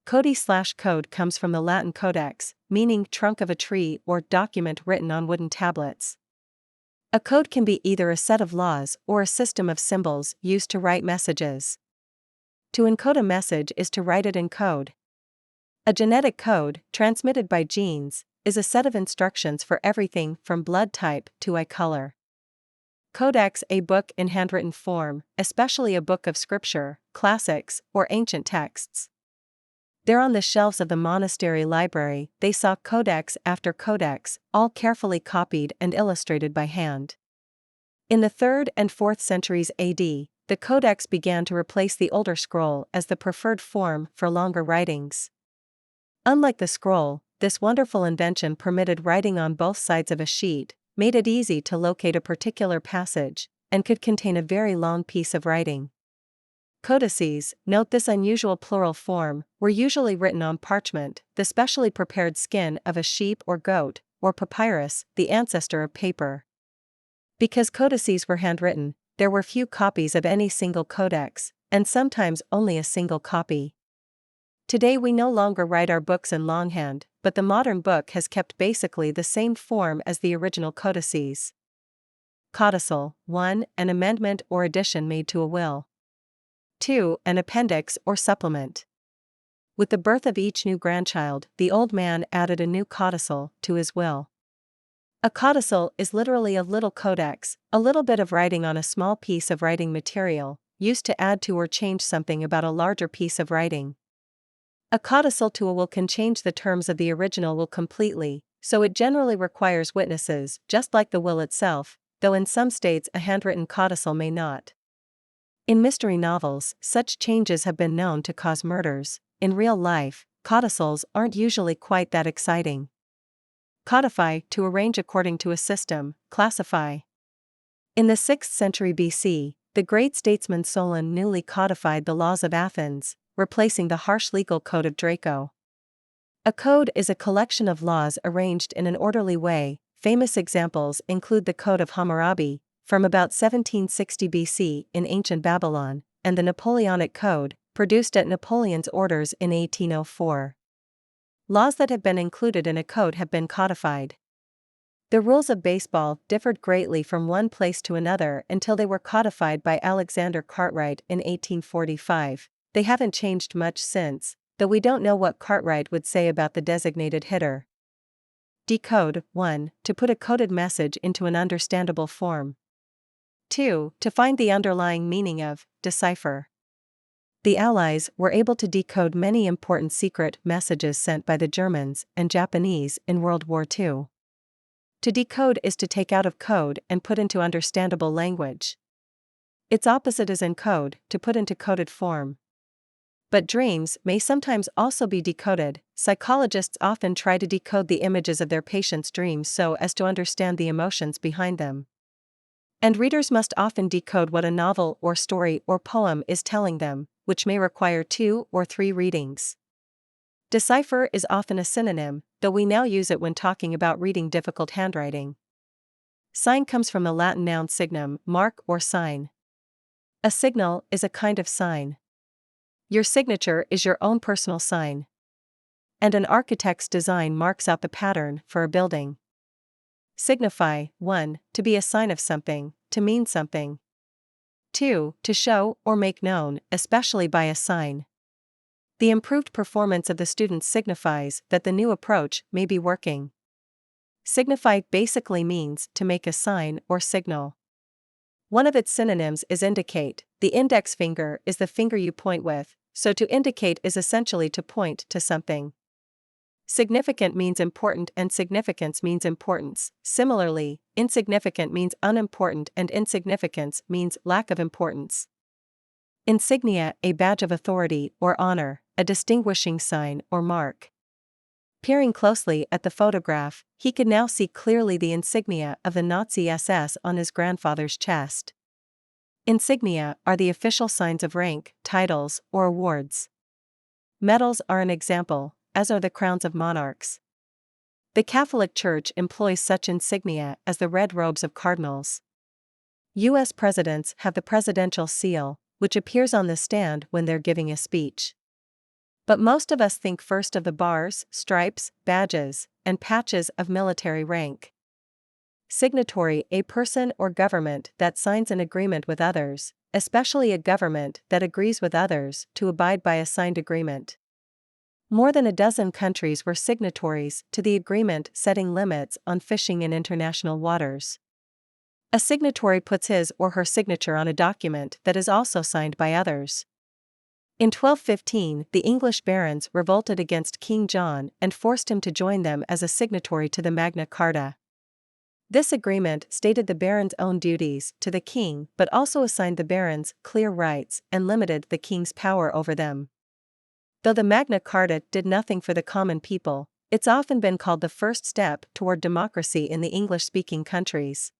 Code comes from the Latin codex, meaning trunk of a tree or document written on wooden tablets. A code can be either a set of laws or a system of symbols used to write messages. To encode a message is to write it in code. A genetic code, transmitted by genes, is a set of instructions for everything from blood type to eye color. Codex, a book in handwritten form, especially a book of scripture, classics, or ancient texts. There on the shelves of the monastery library, they saw codex after codex, all carefully copied and illustrated by hand. In the 3rd and 4th centuries AD, the codex began to replace the older scroll as the preferred form for longer writings. Unlike the scroll, this wonderful invention permitted writing on both sides of a sheet, made it easy to locate a particular passage, and could contain a very long piece of writing. Codices, note this unusual plural form, were usually written on parchment, the specially prepared skin of a sheep or goat, or papyrus, the ancestor of paper. Because codices were handwritten, there were few copies of any single codex, and sometimes only a single copy. Today we no longer write our books in longhand, but the modern book has kept basically the same form as the original codices. Codicil: 1. An amendment or addition made to a will. 2. An appendix or supplement. With the birth of each new grandchild, the old man added a new codicil to his will. A codicil is literally a little codex, a little bit of writing on a small piece of writing material, used to add to or change something about a larger piece of writing. A codicil to a will can change the terms of the original will completely, so it generally requires witnesses, just like the will itself, though in some states a handwritten codicil may not. In mystery novels, such changes have been known to cause murders. In real life, codicils aren't usually quite that exciting. Codify: to arrange according to a system, classify. In the 6th century BC, the great statesman Solon newly codified the laws of Athens, replacing the harsh legal code of Draco. A code is a collection of laws arranged in an orderly way. Famous examples include the Code of Hammurabi, from about 1760 BC in ancient Babylon, and the Napoleonic Code, produced at Napoleon's orders in 1804. Laws that have been included in a code have been codified. The rules of baseball differed greatly from one place to another until they were codified by Alexander Cartwright in 1845. They haven't changed much since, though we don't know what Cartwright would say about the designated hitter. Decode: 1. To put a coded message into an understandable form. 2. To find the underlying meaning of, decipher. The Allies were able to decode many important secret messages sent by the Germans and Japanese in World War II. To decode is to take out of code and put into understandable language. Its opposite is encode, to put into coded form. But dreams may sometimes also be decoded. Psychologists often try to decode the images of their patients' dreams so as to understand the emotions behind them. And readers must often decode what a novel or story or poem is telling them, which may require 2 or 3 readings. Decipher is often a synonym, though we now use it when talking about reading difficult handwriting. Sign comes from the Latin noun signum, mark or sign. A signal is a kind of sign. Your signature is your own personal sign. And an architect's design marks out the pattern for a building. Signify: 1. To be a sign of something, to mean something. 2. To show or make known, especially by a sign. The improved performance of the students signifies that the new approach may be working. Signify basically means to make a sign or signal. One of its synonyms is indicate. The index finger is the finger you point with, so to indicate is essentially to point to something. Significant means important and significance means importance. Similarly, insignificant means unimportant and insignificance means lack of importance. Insignia: a badge of authority or honor, a distinguishing sign or mark. Peering closely at the photograph, he could now see clearly the insignia of the Nazi SS on his grandfather's chest. Insignia are the official signs of rank, titles, or awards. Medals are an example, as are the crowns of monarchs. The Catholic Church employs such insignia as the red robes of cardinals. U.S. presidents have the presidential seal, which appears on the stand when they're giving a speech. But most of us think first of the bars, stripes, badges, and patches of military rank. Signatory: a person or government that signs an agreement with others, especially a government that agrees with others to abide by a signed agreement. More than a dozen countries were signatories to the agreement setting limits on fishing in international waters. A signatory puts his or her signature on a document that is also signed by others. In 1215, the English barons revolted against King John and forced him to join them as a signatory to the Magna Carta. This agreement stated the barons' own duties to the king but also assigned the barons clear rights and limited the king's power over them. Though the Magna Carta did nothing for the common people, it's often been called the first step toward democracy in the English-speaking countries.